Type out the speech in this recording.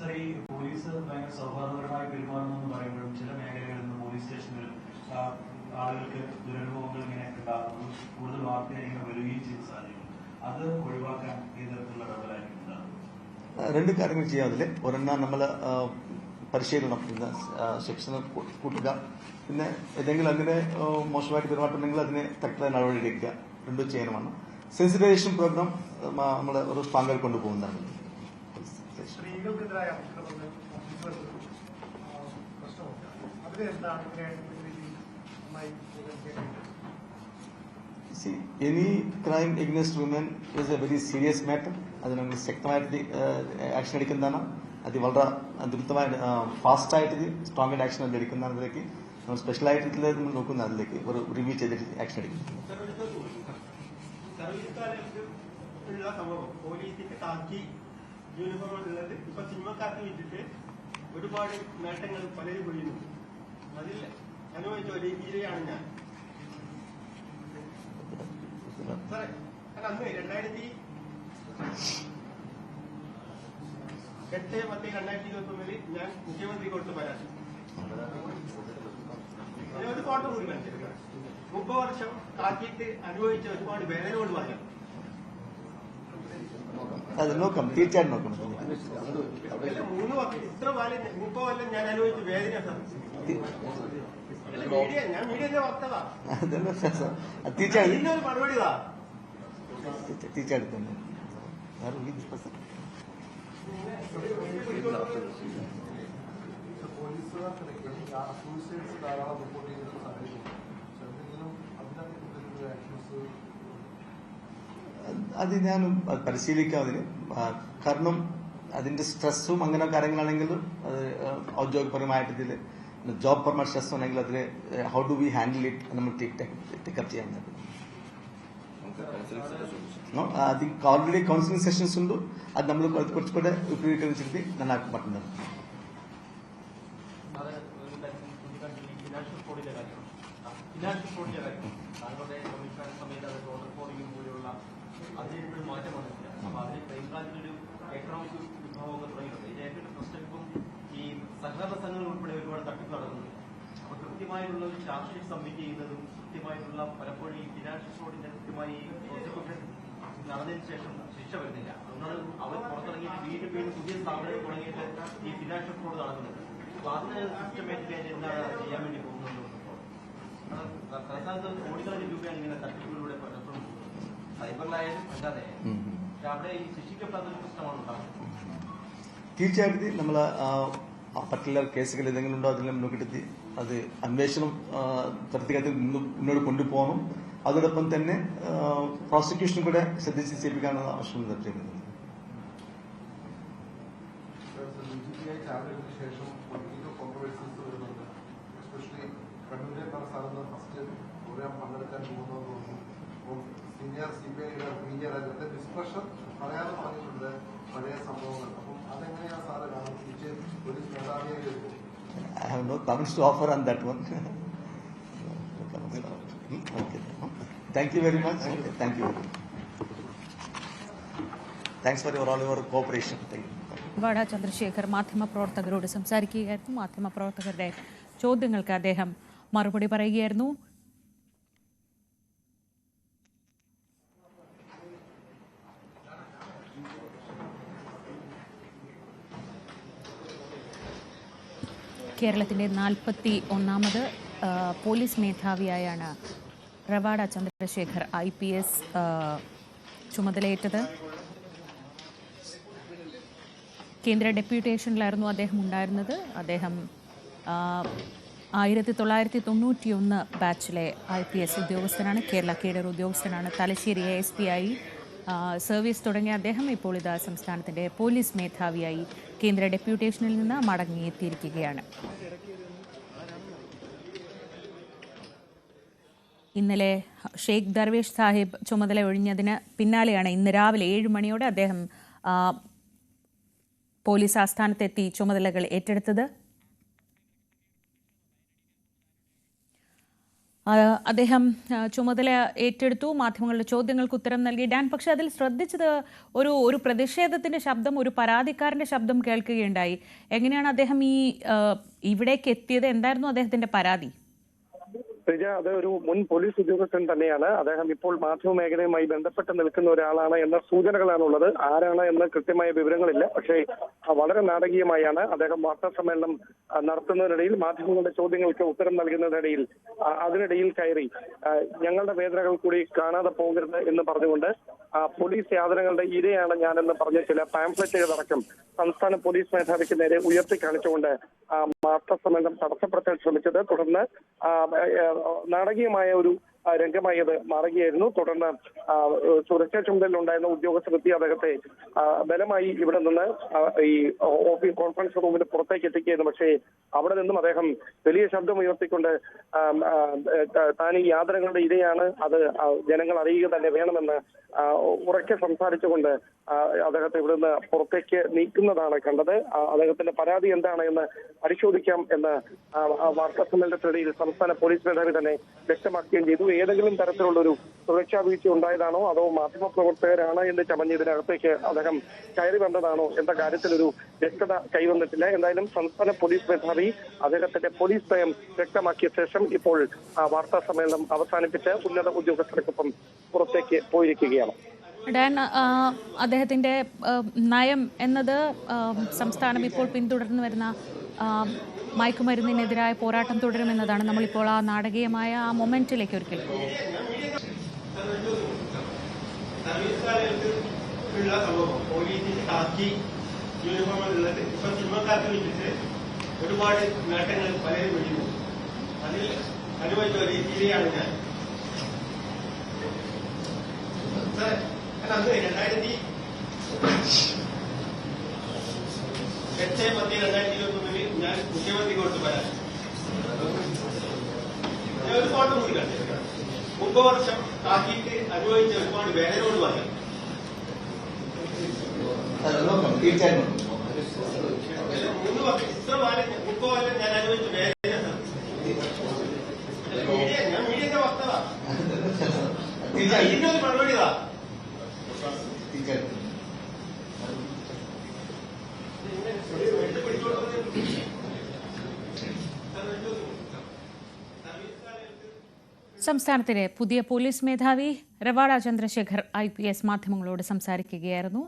Sir, ഈ police ഭയങ്കര സൗഹാർദ്ദപരമായി പെരുമാറുന്നു പറയുമ്പോഴും ചില മേഖലകളിൽ നിന്ന് പോലീസ് സ്റ്റേഷനുകളിൽ ആളുകൾക്ക് ദുരനുഭവങ്ങൾ ഇങ്ങനെ ഉണ്ടാകുന്നു, കൂടുതൽ വാർത്തകൾ ഇങ്ങനെ വരികയും ചെയ്ത സാഹചര്യം, അത് ഒഴിവാക്കാൻ ഈ തരത്തിലുള്ള ഇടപെടലായിരിക്കും. രണ്ട് കാര്യങ്ങൾ ചെയ്യാം. അതിൽ ഒരെണ്ണം നമ്മൾ പരിശീലനം, പിന്നെ സെക്ഷൻ കൂട്ടുക, പിന്നെ ഏതെങ്കിലും അങ്ങനെ മോശമായിട്ട് പെരുമാറ്റമുണ്ടെങ്കിൽ അതിനെ തക്കതായ നടപടിയെടുക്കുക, രണ്ടും ചെയ്യണമാണ്. സെൻസിറ്റൈസേഷൻ പ്രോഗ്രാം നമ്മൾ ഒരു സ്ട്രോങ്ങിൽ കൊണ്ടുപോകുന്നതാണ്. സ്ത്രീകൾക്കെതിരായ See, any crime against women is a very serious matter. അത് നമ്മൾ ശക്തമായിട്ട് ആക്ഷൻ എടുക്കുന്നതാണ്. അത് വളരെ ദ്രുതമായി ഫാസ്റ്റായിട്ട് സ്ട്രോങ് ആയിട്ട് ആക്ഷൻ എടുക്കുന്നതാണ്. അതിലേക്ക് നമ്മൾ സ്പെഷ്യലായിട്ട് നമ്മൾ നോക്കുന്ന അതിലേക്ക് ഒരു റിവ്യൂ ചെയ്തിട്ട് ആക്ഷൻ എടുക്കും. ഒരുപാട് നേട്ടങ്ങൾ പലരും കൊള്ളുന്നു. അതിൽ അനുഭവിച്ച ഒരു രീതിയാണ് ഞാൻ. സാറേ, അന്ന് 2008-10-2021 ഞാൻ മുഖ്യമന്ത്രി കൊടുത്ത പരാതി ഒരു ഫോട്ടോ കൂടി കാണിച്ചിരുന്നു. 30 വർഷം കാത്തിട്ട് അനുഭവിച്ച ഒരുപാട് വേദനയോട് പറഞ്ഞു. അത് നോക്കാം, തീർച്ചയായിട്ടും നോക്കണം. 3 വർഷം ഇത്ര 30 കൊല്ലം ഞാൻ അനുഭവിച്ച വേദന സാർ. ഞാൻ മീഡിയന്റെ വക്താവാ. തീർച്ചയായിട്ടും ഇതിനൊരു മറുപടി വാ. തീർച്ചയായിട്ടും അത് ഞാൻ പരിശീലിക്കാം അതിന്. കാരണം അതിന്റെ സ്ട്രെസ്സും അങ്ങനെ കാര്യങ്ങളാണെങ്കിൽ അത് ഔദ്യോഗികപരമായിട്ട് ഇതിൽ ജോബ് പെർമിറ്റ് സ്ട്രെസ് ഉണ്ടെങ്കിൽ അതിൽ how do we handle it നമ്മൾ ടേക്കപ്പ് ചെയ്യാൻ പറ്റും. അതിന് ഓൾറെഡി കൗൺസിലിംഗ് സെഷൻസ് ഉണ്ട്. അത് നമ്മൾ കുറച്ചുകൂടെ ഉപയോഗിച്ചിട്ട് നന്നാക്കി പറ്റുന്നത്. ഈ സഹകരണ സംഘങ്ങൾ ഉൾപ്പെടെ ഒരുപാട് തട്ടിപ്പ് നടക്കുന്നുണ്ട്. അപ്പൊ കൃത്യമായിട്ടുള്ള ഒരു ചാർജ് ഷീറ്റ് സബ്മിറ്റ് ചെയ്യുന്നതും കൃത്യമായിട്ടുള്ള പലപ്പോഴും ഈ ഫിനാൻഷ്യൽ ഫ്രോഡിന്റെ കൃത്യമായി പ്രോസിക്യൂഷൻ നടന്നതിന് ശേഷം ശിക്ഷ വരുന്നില്ല. അതുകൊണ്ടാണ് അവർ പുറത്തിറങ്ങിയിട്ട് വീണ്ടും പുതിയ സ്ഥാപനങ്ങൾ തുടങ്ങിയിട്ട് ഈ ഫിനാൻഷ്യൽ ഫ്രോഡ് നടക്കുന്നുണ്ട്. അപ്പൊ അതിന് സിസ്റ്റമാറ്റിക്കായിട്ട് എന്താണ് ചെയ്യാൻ വേണ്ടി പോകുന്നത്? സംസ്ഥാനത്ത് കോടിക്കണക്കിന് രൂപയാണ് ഇങ്ങനെ തട്ടിപ്പുകളിലൂടെ പലപ്പോഴും സൈബറിലായാലും അല്ലാതെ. അവിടെ ഈ ശിക്ഷിക്കപ്പെടാത്തൊരു പ്രശ്നമാണ് ഉണ്ടാകുന്നത്. തീർച്ചയായിട്ടും നമ്മൾ പർട്ടിക്കുലർ കേസുകൾ ഏതെങ്കിലും ഉണ്ടോ അതിൽ നോക്കിയിട്ട് അത് അന്വേഷണം ത്വരിതഗതിയിൽ മുന്നോട്ട് കൊണ്ടുപോകണം. അതോടൊപ്പം തന്നെ പ്രോസിക്യൂഷൻ കൂടെ ശ്രദ്ധിച്ച് ചെയ്യിപ്പിക്കാനുള്ള ആവശ്യം നിർദ്ദേശിക്കുന്നത്. സീനിയർ CBI ഡിസ്കഷൻ പറയാതെ പറഞ്ഞിട്ടുണ്ട് പഴയ സംഭവങ്ങൾ. അപ്പം അതെങ്ങനെയാണ് സാറ് കാണുന്നത്? പോലീസ് മേധാവിയായി I have no comments to offer on that one. Okay. Thank you very much. Thank you. Thanks for all your cooperation. Thank you. വാട ചന്ദ്രശേഖർ മാധ്യമപ്രവർത്തകരോട് സംസാരിക്കുകയായിരുന്നു. മാധ്യമപ്രവർത്തകരുടെ ചോദ്യങ്ങൾക്ക് അദ്ദേഹം മറുപടി പറയുകയായിരുന്നു. കേരളത്തിൻ്റെ 41ാമത് പോലീസ് മേധാവിയായാണ് റവാഡ ചന്ദ്രശേഖർ IPS ചുമതലയേറ്റത്. കേന്ദ്ര ഡെപ്യൂട്ടേഷനിലായിരുന്നു അദ്ദേഹം ഉണ്ടായിരുന്നത്. അദ്ദേഹം 1991 ബാച്ചിലെ IPS ഉദ്യോഗസ്ഥനാണ്. കേരള കേഡർ ഉദ്യോഗസ്ഥനാണ്. തലശ്ശേരി ASP ആയി സർവീസ് തുടങ്ങിയ അദ്ദേഹം ഇപ്പോൾ ഇതാ സംസ്ഥാനത്തിൻ്റെ പോലീസ് മേധാവിയായി കേന്ദ്ര ഡെപ്യൂട്ടേഷനിൽ നിന്ന് മടങ്ങിയെത്തിയിരിക്കുകയാണ്. ഇന്നലെ ഷെയ്ഖ് ദർവേഷ് സാഹിബ് ചുമതല ഒഴിഞ്ഞതിന് പിന്നാലെയാണ് ഇന്ന് രാവിലെ 7 മണിയോടെ അദ്ദേഹം പോലീസ് ആസ്ഥാനത്തെത്തി ചുമതലകൾ ഏറ്റെടുത്തത്. അദ്ദേഹം ചുമതല ഏറ്റെടുത്തു, മാധ്യമങ്ങളുടെ ചോദ്യങ്ങൾക്ക് ഉത്തരം നൽകി. ഡാൻ, പക്ഷെ അതിൽ ശ്രദ്ധിച്ചത് ഒരു പ്രതിഷേധത്തിന്റെ ശബ്ദം, ഒരു പരാതിക്കാരന്റെ ശബ്ദം കേൾക്കുകയുണ്ടായി. എങ്ങനെയാണ് അദ്ദേഹം ഇവിടേക്ക് എത്തിയത്? എന്തായിരുന്നു അദ്ദേഹത്തിന്റെ പരാതി? അത് ഒരു മുൻ പോലീസ് ഉദ്യോഗസ്ഥൻ തന്നെയാണ്. അദ്ദേഹം ഇപ്പോൾ മാധ്യമ മേഖലയുമായി ബന്ധപ്പെട്ട് നിൽക്കുന്ന ഒരാളാണ് എന്ന സൂചനകളാണുള്ളത്. ആരാണ് എന്ന് കൃത്യമായ വിവരങ്ങളില്ല. പക്ഷേ വളരെ നാടകീയമായാണ് അദ്ദേഹം വാർത്താ സമ്മേളനം നടത്തുന്നതിനിടയിൽ, മാധ്യമങ്ങളുടെ ചോദ്യങ്ങൾക്ക് ഉത്തരം നൽകുന്നതിനിടയിൽ അതിനിടയിൽ കയറി ഞങ്ങളുടെ വേദനകൾ കൂടി കാണാതെ പോകരുത് എന്ന് പറഞ്ഞുകൊണ്ട് പോലീസ് യാതനകളുടെ ഇരയാണ് ഞാനെന്ന് പറഞ്ഞ ചില പാംഫ്ലെറ്റുകളടക്കം സംസ്ഥാന പോലീസ് മേധാവിക്ക് നേരെ ഉയർത്തി കാണിച്ചുകൊണ്ട് വാർത്താ സമ്മേളനം തടസ്സപ്പെടുത്താൻ ശ്രമിച്ചത്. തുടർന്ന് നാടകീയമായ ഒരു രംഗമായി അത് മാറുകയായിരുന്നു. തുടർന്ന് സുരക്ഷാ ചുമതലയിലുണ്ടായിരുന്ന ഉദ്യോഗസ്ഥരെത്തി അദ്ദേഹത്തെ ബലമായി ഇവിടെ നിന്ന് ഈ ഓഫീസ് കോൺഫറൻസ് റൂമിന് പുറത്തേക്ക് എത്തിക്കുകയായിരുന്നു. പക്ഷേ അവിടെ നിന്നും അദ്ദേഹം വലിയ ശബ്ദം ഉയർത്തിക്കൊണ്ട് താൻ ഈ യാതനകളുടെ ഇരയാണ്, അത് ജനങ്ങൾ അറിയുക തന്നെ വേണമെന്ന് ഉറക്കെ സംസാരിച്ചുകൊണ്ട് അദ്ദേഹത്തെ ഇവിടെ നിന്ന് പുറത്തേക്ക് നീക്കുന്നതാണ് കണ്ടത്. അദ്ദേഹത്തിന്റെ പരാതി എന്താണ് എന്ന് പരിശോധിക്കാം എന്ന് വാർത്താ സമ്മേളനത്തിനിടയിൽ സംസ്ഥാന പോലീസ് മേധാവി തന്നെ വ്യക്തമാക്കുകയും ചെയ്തു. ഏതെങ്കിലും തരത്തിലുള്ള ഒരു സുരക്ഷാ വീഴ്ച ഉണ്ടായതാണോ അതോ മാധ്യമപ്രവർത്തകരാണ് എന്ന് ചമഞ്ഞ് ഇതിനകത്തേക്ക് അദ്ദേഹം കയറി വന്നതാണോ എന്ന കാര്യത്തിലൊരു വ്യക്തത കൈവന്നിട്ടില്ല. എന്തായാലും സംസ്ഥാന പോലീസ് മേധാവി അദ്ദേഹത്തിന്റെ പോലീസ് നയം വ്യക്തമാക്കിയ ശേഷം ഇപ്പോൾ വാർത്താ സമ്മേളനം അവസാനിപ്പിച്ച് ഉന്നത ഉദ്യോഗസ്ഥർക്കൊപ്പം പുറത്തേക്ക് പോയിരിക്കുകയാണ്. ഡാൻ, അദ്ദേഹത്തിന്റെ നയം എന്നത് സംസ്ഥാനം ഇപ്പോൾ പിന്തുടർന്നു വരുന്ന മയക്കുമരുന്നിനെതിരായ പോരാട്ടം തുടരുമെന്നതാണ്. നമ്മളിപ്പോൾ ആ നാടകീയമായ ആ മൊമെന്റിലേക്ക് ഒരിക്കൽ ഒരുപാട് നേട്ടങ്ങൾ പലരും വിളിക്കുന്നു. അതിൽ അനുഭവിച്ച ഒരു രീതിയാണ് ഞാൻ. അന്ന് 2008-2021 ഞാൻ മുഖ്യമന്ത്രി കൊണ്ട് വരാൻ ഞാൻ ഒരുപാട് കൂടി കണ്ടു. 30 വർഷം കാക്കിയിട്ട് അനുഭവിച്ച ഒരുപാട് വേദനയോട് പറയാം. 3 വർഷം ഇത്ര കാലം 30 കൊല്ലം ഞാൻ അനുഭവിച്ച വേദന. ഞാൻ മീഡിയന്റെ വക്താവാ. ഇതിന്റെ ഒരു മറുപടിതാ. സംസ്ഥാനത്തിലെ പുതിയ പോലീസ് മേധാവി രവാഡ ചന്ദ്രശേഖർ IPS മാധ്യമങ്ങളോട് സംസാരിക്കുകയായിരുന്നു.